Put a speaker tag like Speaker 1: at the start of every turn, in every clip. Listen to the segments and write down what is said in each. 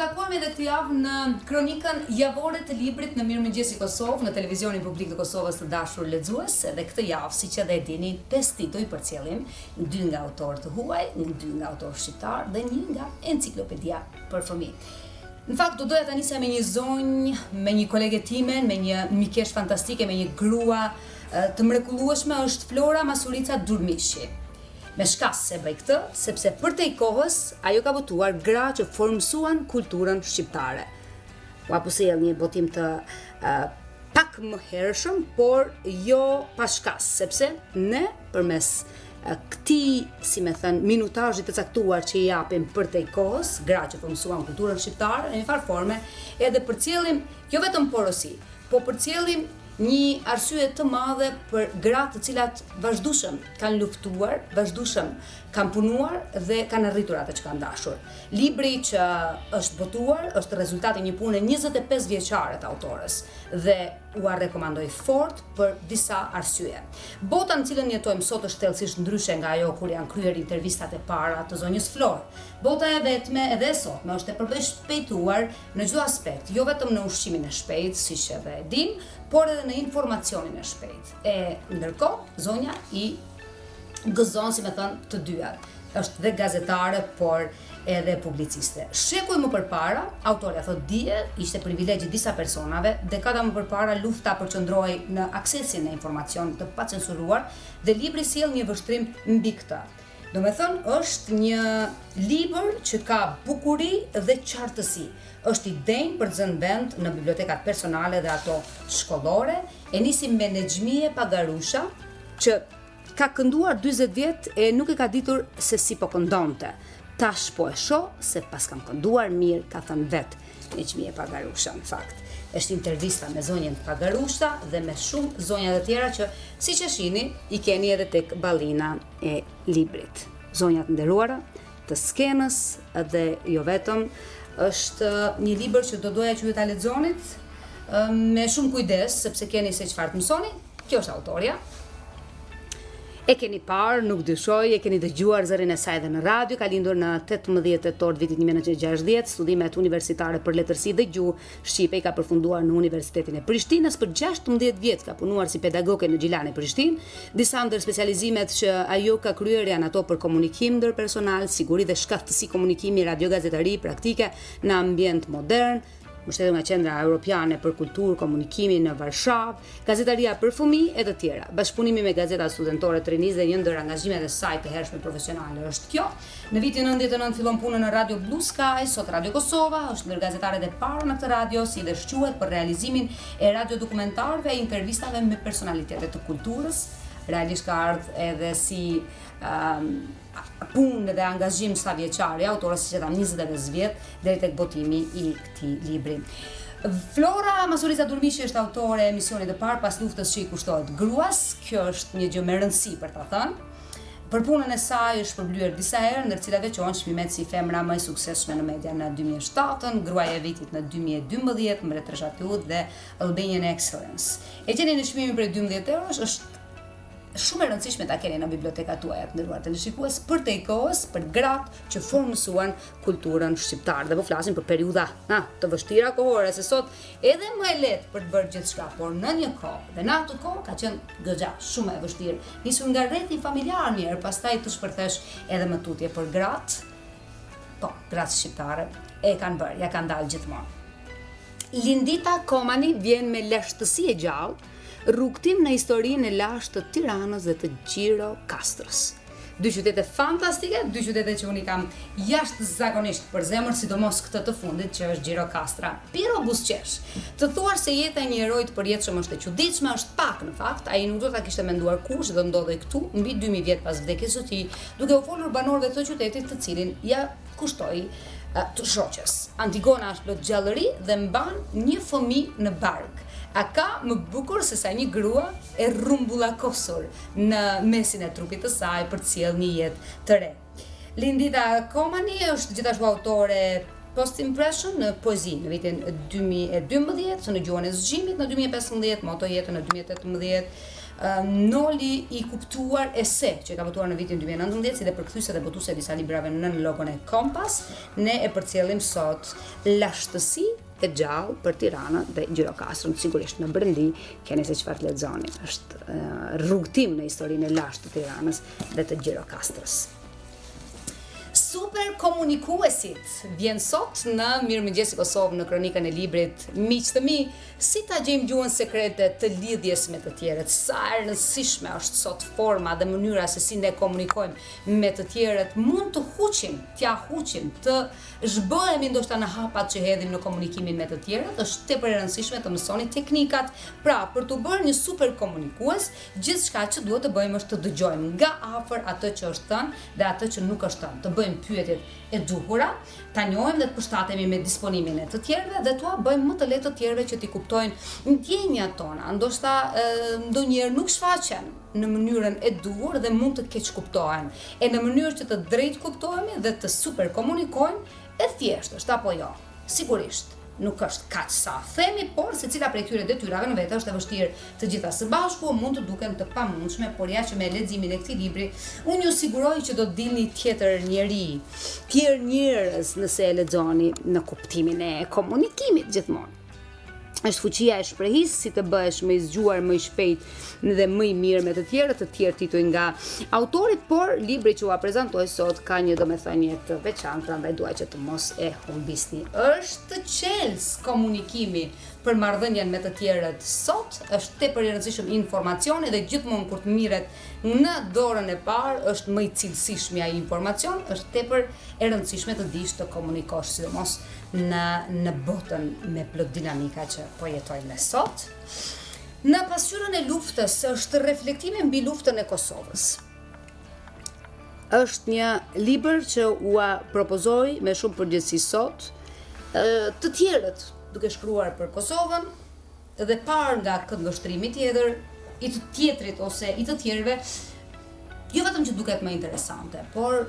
Speaker 1: takuam edhe këtë javë në kronikën javore të librit në Mirëmëngjesi Kosovë, në televizionin publik të Kosovës të dashur lexues, edhe këtë javë, siç edhe e dini, 5 tituj përcjellim, 2 nga autorë të huaj, 2 nga autorë shqiptar dhe 1 nga enciklopedia për fëmijë. Në fakt, do doja ta nisja me një zonjë, me një kolege time, me një mikesh fantastike, me një grua të mrekullueshme, është Flora Masurica Durmishi. Me shkas se bëj këtë, sepse për tej kohës ajo ka votuar gra që formësuan kulturën shqiptare. U apusel një botim të pak më hershëm, por jo pa shkas, sepse ne përmes këtij, si me thënë, minutazhit të caktuar që i japim për tej kohës, gra që formësuan kulturën shqiptare, në një farë forme, edhe përcjellim jo vetëm porosi, po përcjellim një arsye të madhe për gratë të cilat vazhdueshëm kanë luftuar, vazhdueshëm kanë punuar dhe kanë arritur atë që kanë dashur. Libri që është botuar është rezultati një pune 25 vjeçare të autores dhe u rekomandoj fort për disa arsye. Bota në cilën jetojmë sot është thellësisht ndryshe nga ajo kur janë kryer intervistat e para të zonjës Florë. Bota e vetme edhe e sotme është e përshpejtuar në çdo aspekt, jo vetëm në ushqimin e shpejtë, siç edhe e dim, por edhe në informacionin e shpejt. E ndërkohë, zonja i gëzon, si me thënë, të dyat. Është dhe gazetare, por edhe publiciste. Shekuj më përpara, autorja thot dije, ishte privilegji disa personave, dekada më përpara lufta përqendrohej në aksesin e informacionit të pacensuruar dhe libri sjell një vështrim mbi këtë. Do me thënë, është një libër që ka bukuri dhe qartësi. Është i denjë për të zënë vend në bibliotekat personale dhe ato shkollore, e nisi me Nexhmije Pagarusha, që ka kënduar 40 vjet e nuk e ka ditur se si po këndonte. Tash po e shoh se pas kam kënduar mirë, ka thënë vet Nexhmije Pagarusha në fakt. Është intervista me zonjën Pagarusha dhe me shumë zonja të tjera që, siç e shihni, i keni edhe tek ballina e librit. Zonjat nderuara të skenës dhe jo vetëm, është një libër që do doja që ju ta lexonit me shumë kujdes, sepse keni se çfarë të mësoni. Kjo është autorja. E keni parë, nuk dyshoj, e keni dëgjuar zërin e saj dhe në radio, ka lindur në 18 tetor vitit 1960, studimet universitare për letërsi dhe gjuhë shqipe i ka përfunduar në Universitetin e Prishtinës, për 16 vjet ka punuar si pedagoge në Gjilan e Prishtinë. Disa ndër specializimet që ajo ka kryer janë ato për komunikim ndërpersonal, siguri dhe shkaftësi komunikimi, radiogazetari, praktike në ambient modern, mbështetur nga Qendra Europiane për Kulturë, Komunikimi në Varshavë, gazetaria për fëmijë e të tjera. Bashkëpunimi me gazeta studentore të rinisë dhe një ndër angazhimet e saj të hershme profesionale është kjo. Në vitin 99 fillon punën në Radio Blue Sky, sot Radio Kosova, është ndër gazetaret e para në këtë radio, si dhe shquhet për realizimin e radiodokumentarëve e intervistave me personalitete të kulturës. Realisht ka ardhur edhe si punë dhe angazhim sa vjeçare, autorës që tam 25 vjet deri tek botimi i këtij libri. Flora Masurica Durmishi është autore e emisionit të parë pas luftës që i kushtohet gruas. Kjo është një gjë me rëndësi për ta thënë. Për punën e saj është përblyer disa herë, ndër cilat quhen çmimet si femra më e suksesshme në media në 2007, gruaja e vitit në 2012, Mbretëresha dhe Albanian Excellence. E gjeni në çmimin për 12 eurosh, është shumë e rëndësishme ta keni në bibliotekat tuaja të nderuar teleshikues për tej kohës, për gratë që formësuan kulturën shqiptare. Dhe po flasim për periudha të vështira kohore, se sot edhe më e lehtë për të bërë gjithçka, por në një kohë dhe në atë kohë ka qenë goxha shumë e vështirë. Nisur nga rrethi familjar mirë, pastaj të shpërthesh edhe më tutje për gratë. Po, gratë shqiptare e kanë bërë, ja kanë dalë gjithmonë. Lindita Komani vjen me lashtësi e gjallë rrugtim në historinë e lashtë të Tiranës dhe të Gjirokastrës. 2 qytete fantastike, 2 qytete që unë i kam jashtëzakonisht për zemër, sidomos këtë të fundit që është Gjirokastra. Piro Buzqesh. Të thuar se jeta e një heroi të përjetshëm është e çuditshme, është pak në fakt. Ai nuk do ta kishte menduar kurrë do ndodhej këtu mbi 2000 vjet pas vdekjes së tij, duke u folur banorëve të qytetit të cilin ja kushtoi të shoqës. Antigona është plot gjallëri dhe mban një fëmijë në bark. A ka më bukur se sa një grua e rrumbullakosur në mesin e trupit të saj për të sjellë një jetë të re. Lindita Komani është gjithashtu autore post-impression në poezi në vitin 2012, në gjuhën e zgjimit në 2015, moto jetën në 2018, Noli i kuptuar ese që ka votuar në vitin 2019 si dhe përkthyese dhe botuese e disa librave në logon e Kompas, ne e përcjellim sot Lashtësi e gjallë për Tiranën dhe Gjirokastrën. Sigurisht në Brendi keni se çfarë lexoni. Është rrugtim në historinë e lashtë të Tiranës dhe të Gjirokastrës. Super komunikuesit vjen sot në Mirëmëngjesi Kosovë në kronikën e librit Miq të mi, si ta gjejmë gjuhën sekrete të lidhjes me të tjerët. Sa e rëndësishme është sot forma dhe mënyra se si ne komunikojmë me të tjerët. Mund të huqim, t'ja huqim, të zhbëhemi ndoshta në hapat që hedhim në komunikimin me të tjerët. Është tepër e rëndësishme të mësoni teknikat. Pra, për të bërë një super komunikues, gjithçka që duhet të bëjmë është të dëgjojmë nga afër atë që është thënë dhe atë që nuk është thënë. Të bëjmë pyetjet e duhura, ta njohim dhe të përshtatemi me disponimin e të tjerëve dhe t'ua bëjmë më të lehtë të tjerëve që t'i kuptojnë ndjenjat tona. Ndoshta ndonjëherë nuk shfaqen në mënyrën e duhur dhe mund të keq kuptohen. E në mënyrë që të drejt kuptohemi dhe të super komunikojmë, e thjeshtë është apo jo? Sigurisht nuk është kaq sa themi, por secila prej këtyre detyrave në vetë është e vështirë të gjitha së bashku, mund të duken të pamundshme, por ja që me leximin e këtij libri unë ju siguroj që do të dilni tjetër njerëz nëse e lexoni në kuptimin e komunikimit gjithmonë. Është fuqia e shprehis si të bëhesh më i zgjuar, më i shpejt dhe më i mirë me të tjerë tituj nga autorit, por libri që ua prezantoj sot ka një domethënie të veçantë, prandaj dua që të mos e humbisni. Është qelës komunikimi për marrëdhënien me të tjerët sot, është tepër i rëndësishëm informacioni dhe gjithmonë kur të mirret në dorën e parë është më i cilësishëm ai informacion, është tepër e rëndësishme të dish të komunikosh, sidomos në botën me plot dinamika që po jetojmë sot. Në pasqyrën e luftës është reflektimi mbi luftën e Kosovës. Është një libër që ua propozoj me shumë përgjegjësi sot, të tjerët duke shkruar për Kosovën dhe parë nga këndvështrimi tjetër, i të tjetrit ose i të tjerëve, jo vetëm që duket më interesante, por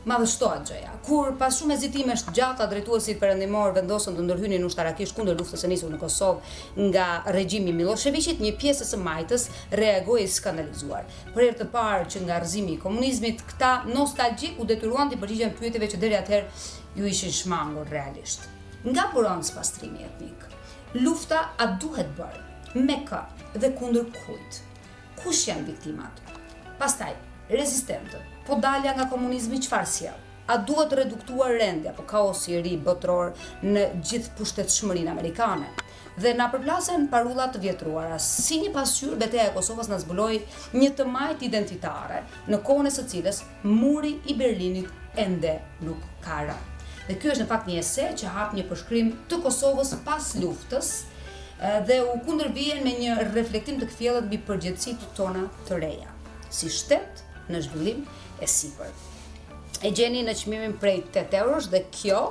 Speaker 1: madhështohet gjëja. Kur pas shumë hezitimesh të gjata drejtuesit perëndimor vendosën të ndërhynin ushtarakisht kundër luftës së nisur në Kosovë nga regjimi Miloševićit, një pjesë e së majtës reagoi skandalizuar. Për herë të parë që nga rrëzimi i komunizmit, këta nostalgjik u detyruan të përgjigjen pyetjeve që deri atëherë ju ishin shmangur realisht. Nga buron pastrimi etnik. Lufta a duhet bërë? Me kë dhe kundër kujt? Kush janë viktimat? Pastaj, rezistentët. Po dalja nga komunizmi çfarë sjell? A duhet reduktuar rendja apo kaosi i ri botror në gjithë pushtetshmërinë amerikane? Dhe na përplasen parulla të vjetruara. Si një pasqyrë, betejë e Kosovës na zbuloi një të majtë identitare, në kohën e së cilës muri i Berlinit ende nuk ka rënë. Dhe ky është në fakt një ese që hap një përshkrim të Kosovës pas luftës dhe u kundërvjen me një reflektim të kthjellët mbi përgjegjësitë tona të reja, si shtet në zhvillim e sipër. E gjeni në çmimin prej 8 eurosh dhe kjo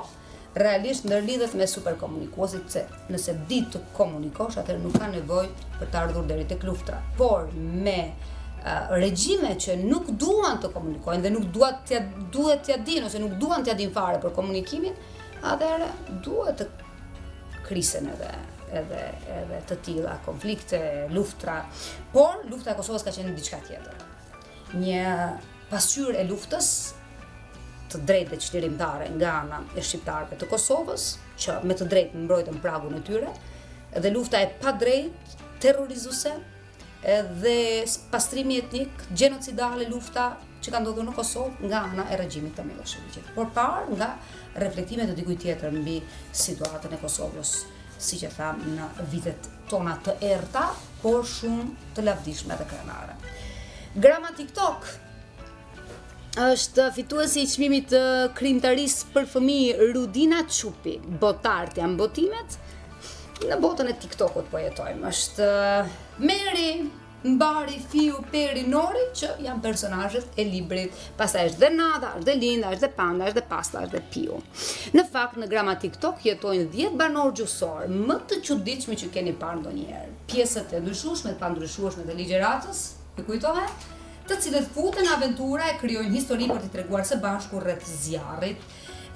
Speaker 1: realisht ndërlidhet me superkomunikuesit, se nëse di të komunikosh, atëherë nuk ka nevojë për të ardhur deri tek luftra. Por me regjime që nuk duan të komunikojnë dhe nuk duhet t'ja dinë ose nuk duan t'ja dinë fare për komunikimin, atëherë duhet të krisen edhe të tilla konflikte, luftra. Por lufta e Kosovës ka qenë diçka tjetër. Një pasqyrë e luftës të drejtë dhe çlirimtare nga ana e shqiptarëve të Kosovës, që me të drejtë mbrojtën pragun e tyre, dhe lufta e padrejtë, terrorizuese, dhe pastrimi etnik, genocidale, lufta që ka ndodhur në Kosovë nga ana e regjimit të Miloševićit. Por parë nga reflektimet e dikujt tjetër mbi situatën e Kosovës, siç e tham, në vitet tona të errta, por shumë të lavdishme dhe krenare. Grama TikTok është fituesi i çmimit të krijimtarisë për fëmijë Rudina Çupi. Botartë janë botimet. Në botën e TikTokut po jetojmë. Është Meri, Mbari, Fiu, Peri, Nori, që janë personazhet e librit. Pastaj është dhe Nada, është dhe Linda, është dhe Panda, është dhe Pasta, është dhe Piu. Në fakt në grama TikTok jetojnë 10 banor gjusor, më të çuditshëm që keni parë ndonjëherë. Pjesët e ndryshueshme, të pandryshueshme të ligjëratës, ju kujtohet? Të cilët futen aventura e krijojnë histori për t'i treguar së bashku rreth zjarrit,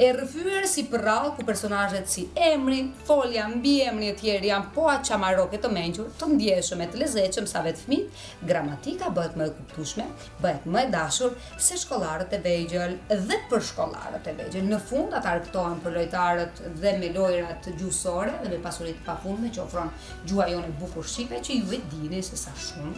Speaker 1: E rrëfyer si përrall ku personazhet si emri, folja, mbiemri e tjerë janë po aq çamaroke të mençur, të ndjeshëm e të lezetshëm sa vetë fëmijët, gramatika bëhet më e kuptueshme, bëhet më e dashur se shkollarët e vegjël dhe për shkollarët e vegjël. Në fund ata argëtohen për lojtarët dhe me lojrat gjuhësore dhe me pasuritë pafundme që ofron gjuha jonë e bukur shqipe që ju e dini se sa shumë.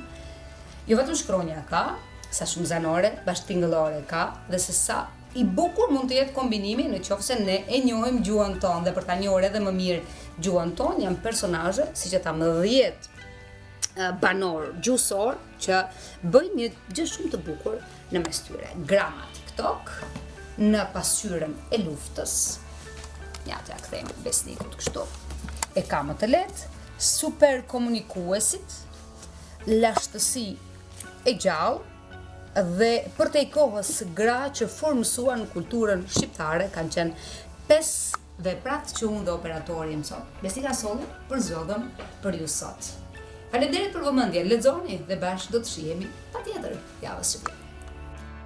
Speaker 1: Jo vetëm shkronja ka, sa shumë zanore, bashkëtingëllore ka dhe se sa i bukur mund të jetë kombinimi në qoftë se ne e njohim gjuhën tonë dhe për ta njohur edhe më mirë gjuhën tonë janë personazhe siç e tham 10 banor gjuhësor që bëjnë një gjë shumë të bukur në mes tyre. Grama TikTok në pasqyrën e luftës. Ja t'ja kthejmë besnikut kështu. E ka më të lehtë, super komunikuesit, lashtësi e gjallë dhe për te i kohës gra që formësuan kulturën shqiptare kanë qenë 5 veprat që unë dhe operatori më sot. Besnika Solli për zgjodhëm për ju sot. Faleminderit për vëmendjen, lexoni dhe bashkë do të shihemi patjetër javën e